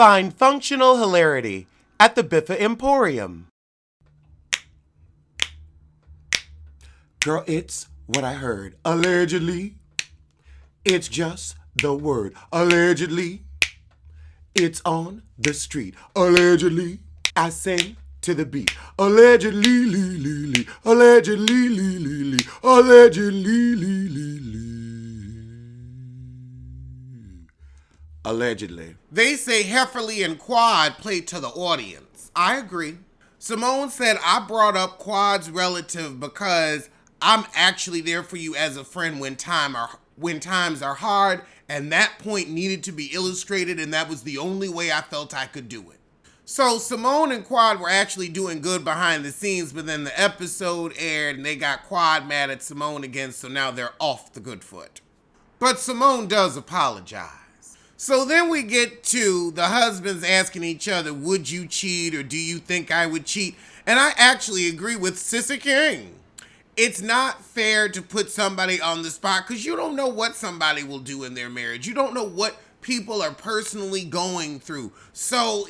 Find functional hilarity at the Biffa Emporium. Girl, it's what I heard. Allegedly, it's just the word. Allegedly, it's on the street. Allegedly, I sing to the beat. Allegedly, lee, lee, lee. Allegedly, lee, lee, lee. Allegedly, lee, lee, lee. Allegedly. They say Hefferly and Quad play to the audience. I agree. Simone said, I brought up Quad's relative because I'm actually there for you as a friend when times are hard, and that point needed to be illustrated, and that was the only way I felt I could do it. So Simone and Quad were actually doing good behind the scenes, but then the episode aired and they got Quad mad at Simone again, so now they're off the good foot. But Simone does apologize. So then we get to the husbands asking each other, would you cheat or do you think I would cheat? And I actually agree with Sissy King. It's not fair to put somebody on the spot because you don't know what somebody will do in their marriage. You don't know what people are personally going through. So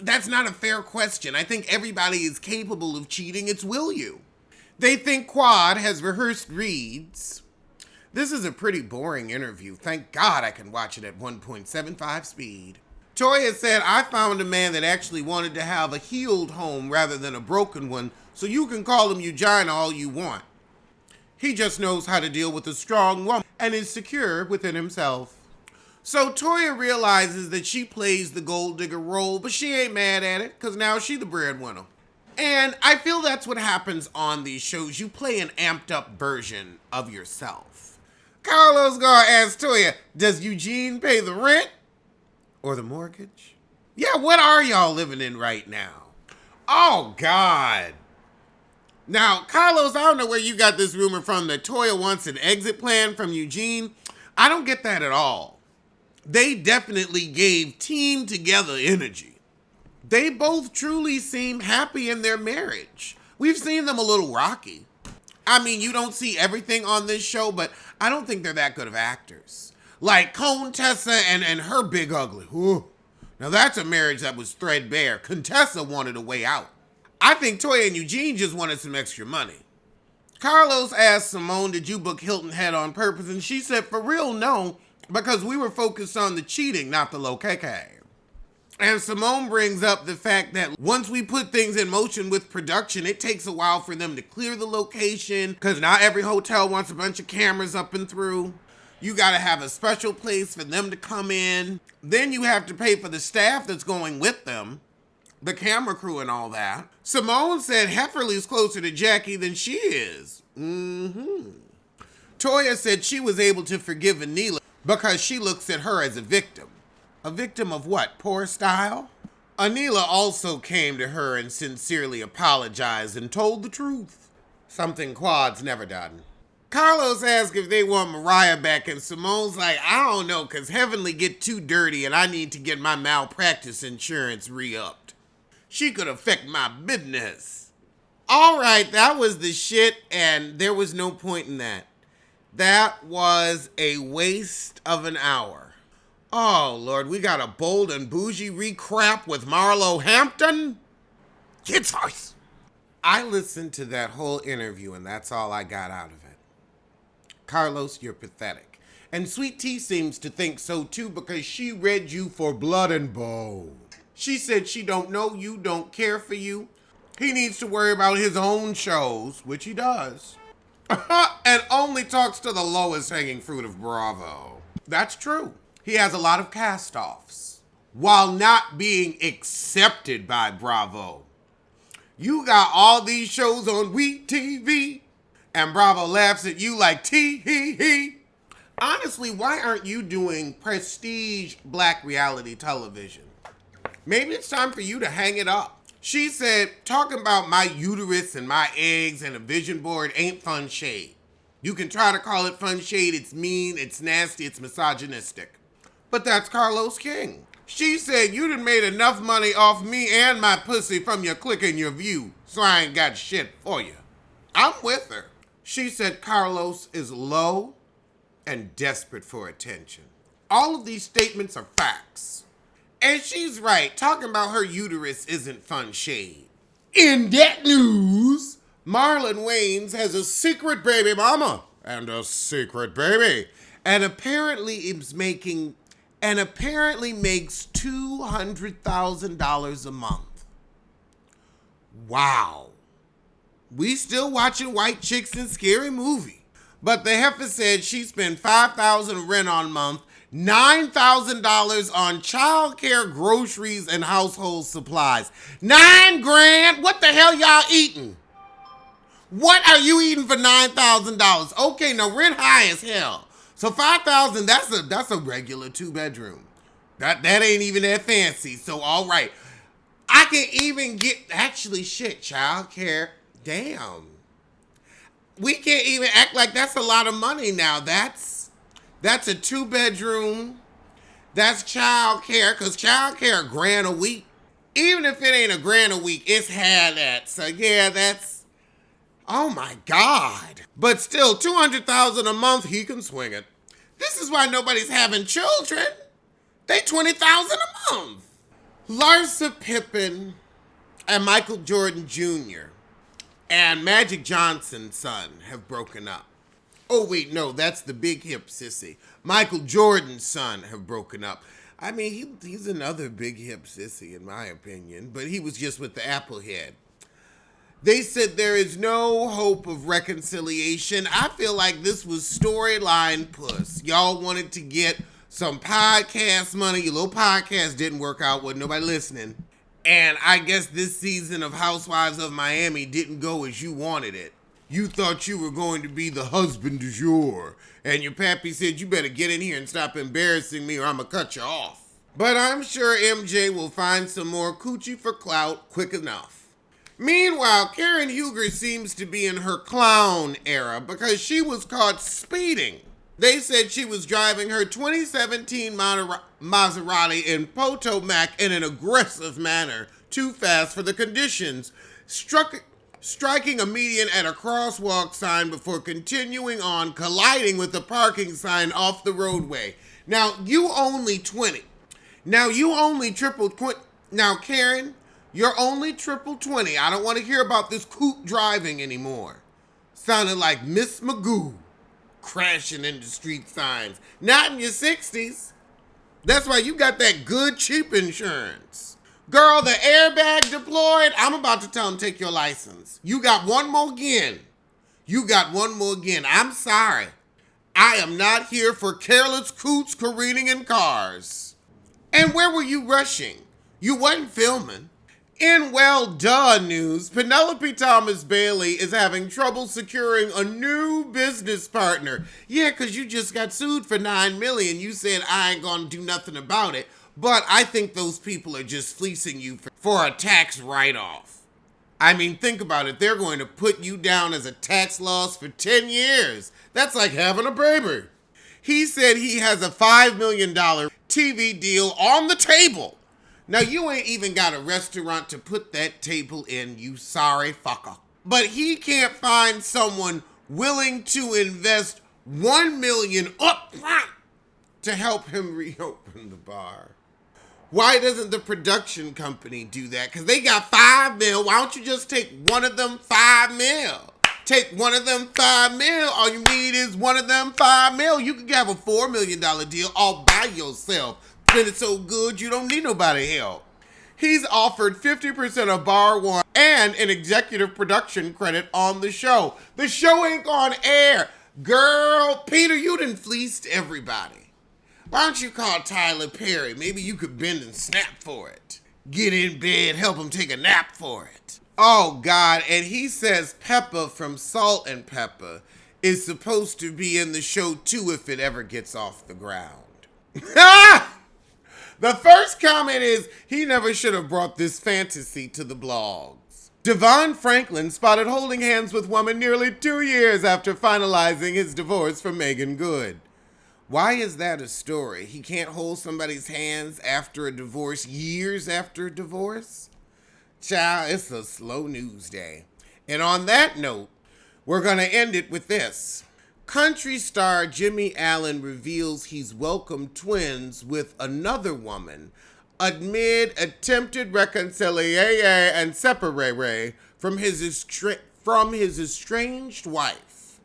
that's not a fair question. I think everybody is capable of cheating. It's will you? They think Quad has rehearsed reads. This is a pretty boring interview. Thank God I can watch it at 1.75 speed. Toya said, I found a man that actually wanted to have a healed home rather than a broken one, so you can call him Eugene all you want. He just knows how to deal with a strong woman and is secure within himself. So Toya realizes that she plays the gold digger role, but she ain't mad at it because now she the breadwinner. And I feel that's what happens on these shows. You play an amped up version of yourself. Carlos gonna ask Toya, does Eugene pay the rent? Or the mortgage? Yeah, what are y'all living in right now? Oh, God. Now, Carlos, I don't know where you got this rumor from that Toya wants an exit plan from Eugene. I don't get that at all. They definitely gave team together energy. They both truly seem happy in their marriage. We've seen them a little rocky. I mean, you don't see everything on this show, but I don't think they're that good of actors. Like Contessa and her big ugly. Ooh. Now that's a marriage that was threadbare. Contessa wanted a way out. I think Toya and Eugene just wanted some extra money. Carlos asked Simone, did you book Hilton Head on purpose? And she said, for real, no, because we were focused on the cheating, not the low KK. And Simone brings up the fact that once we put things in motion with production, it takes a while for them to clear the location because not every hotel wants a bunch of cameras up and through. You got to have a special place for them to come in. Then you have to pay for the staff that's going with them, the camera crew and all that. Simone said Hefferly's closer to Jackie than she is. Toya said she was able to forgive Anila because she looks at her as a victim. A victim of what? Poor style? Anila also came to her and sincerely apologized and told the truth. Something Quad's never done. Carlos asked if they want Mariah back, and Simone's like, I don't know, because Heavenly get too dirty and I need to get my malpractice insurance re-upped. She could affect my business. All right, that was the shit, and there was no point in that. That was a waste of an hour. Oh, Lord, we got a bold and bougie recrap with Marlo Hampton? Kids first. I listened to that whole interview, and that's all I got out of it. Carlos, you're pathetic. And Sweet Tea seems to think so too because she read you for blood and bone. She said she don't know you, don't care for you. He needs to worry about his own shows, which he does. And only talks to the lowest hanging fruit of Bravo. That's true. He has a lot of cast-offs while not being accepted by Bravo. You got all these shows on WeTV. And Bravo laughs at you like tee-hee-hee. Honestly, why aren't you doing prestige black reality television? Maybe it's time for you to hang it up. She said, talking about my uterus and my eggs and a vision board ain't fun shade. You can try to call it fun shade. It's mean, it's nasty, it's misogynistic. But that's Carlos King. She said, you done made enough money off me and my pussy from your click and your view, so I ain't got shit for you. I'm with her. She said Carlos is low and desperate for attention. All of these statements are facts. And she's right. Talking about her uterus isn't fun shade. In that news, Marlon Wayne has a secret baby mama and a secret baby. And apparently makes $200,000 a month. Wow. We still watching white chicks in scary movie. But the heifer said she spent $5,000 rent on month, $9,000 on childcare, groceries, and household supplies. $9,000? What the hell y'all eating? What are you eating for $9,000? Okay, now rent high as hell. So $5,000, that's a regular 2-bedroom. That ain't even that fancy. So all right, I can even get childcare. Damn. We can't even act like that's a lot of money now. That's a 2-bedroom. That's childcare, because childcare $1,000 a week. Even if it ain't $1,000 a week, it's had that. So yeah, that's, oh my God. But still, $200,000 a month, he can swing it. This is why nobody's having children. They $20,000 a month. Larsa Pippen and Michael Jordan Jr. and Magic Johnson's son have broken up. Oh, wait, no, that's the big hip sissy. Michael Jordan's son have broken up. I mean, he's another big hip sissy, in my opinion, but he was just with the Applehead. They said there is no hope of reconciliation. I feel like this was storyline puss. Y'all wanted to get some podcast money. Your little podcast didn't work out with nobody listening. And I guess this season of Housewives of Miami didn't go as you wanted it. You thought you were going to be the husband du jour. And your pappy said, you better get in here and stop embarrassing me or I'm going to cut you off. But I'm sure MJ will find some more coochie for clout quick enough. Meanwhile, Karen Huger seems to be in her clown era because she was caught speeding. They said she was driving her 2017 Maserati in Potomac in an aggressive manner, too fast for the conditions, striking a median at a crosswalk sign before continuing on, colliding with the parking sign off the roadway. Now, you only 20. Now, you only triple 20. Now, Karen, you're only triple 20. I don't want to hear about this coupe driving anymore. Sounded like Miss Magoo. Crashing into street signs. Not in your 60s. That's why you got that good, cheap insurance. Girl, the airbag deployed. I'm about to tell them take your license. You got one more again. I'm sorry. I am not here for careless coots careening in cars. And where were you rushing? You wasn't filming. In well done news, Penelope Thomas Bailey is having trouble securing a new business partner. Yeah, because you just got sued for $9 million. You said I ain't gonna do nothing about it. But I think those people are just fleecing you for a tax write-off. I mean, think about it. They're going to put you down as a tax loss for 10 years. That's like having a baby. He said he has a $5 million TV deal on the table. Now, you ain't even got a restaurant to put that table in, you sorry fucker. But he can't find someone willing to invest $1 million up front to help him reopen the bar. Why doesn't the production company do that? Because they got $5 million. Why don't you just take one of them $5 million? Take one of them $5 million. All you need is one of them $5 million. You can have a $4 million deal all by yourself. Then it's so good you don't need nobody help. He's offered 50% of bar one and an executive production credit on the show. The show ain't gonna air. Girl, Peter, you done fleeced everybody. Why don't you call Tyler Perry? Maybe you could bend and snap for it. Get in bed, help him take a nap for it. Oh, God, and he says Peppa from Salt and Pepper is supposed to be in the show, too, if it ever gets off the ground. The first comment is, he never should have brought this fantasy to the blogs. Devon Franklin spotted holding hands with woman nearly 2 years after finalizing his divorce from Megan Good. Why is that a story? He can't hold somebody's hands after a divorce, years after a divorce? Child, it's a slow news day. And on that note, we're going to end it with this. Country star Jimmy Allen reveals he's welcomed twins with another woman amid attempted reconciliation and separate from his estranged wife.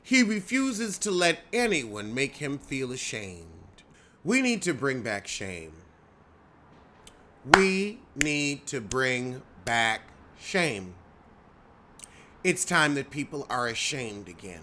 He refuses to let anyone make him feel ashamed. We need to bring back shame. We need to bring back shame. It's time that people are ashamed again.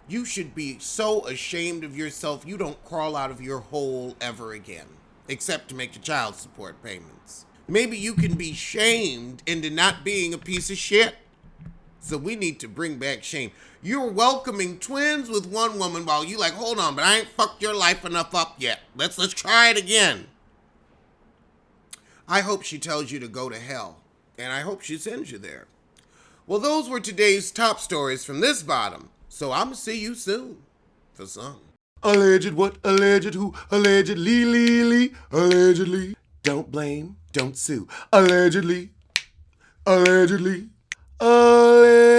You should be so ashamed of yourself you don't crawl out of your hole ever again, except to make the child support payments. Maybe you can be shamed into not being a piece of shit. So we need to bring back shame. You're welcoming twins with one woman while you like, hold on, but I ain't fucked your life enough up yet. Let's try it again. I hope she tells you to go to hell, and I hope she sends you there. Well, those were today's top stories from this bottom, so I'm gonna see you soon for some. Alleged what? Alleged who? Allegedly, allegedly. Don't blame, don't sue. Allegedly, allegedly, allegedly.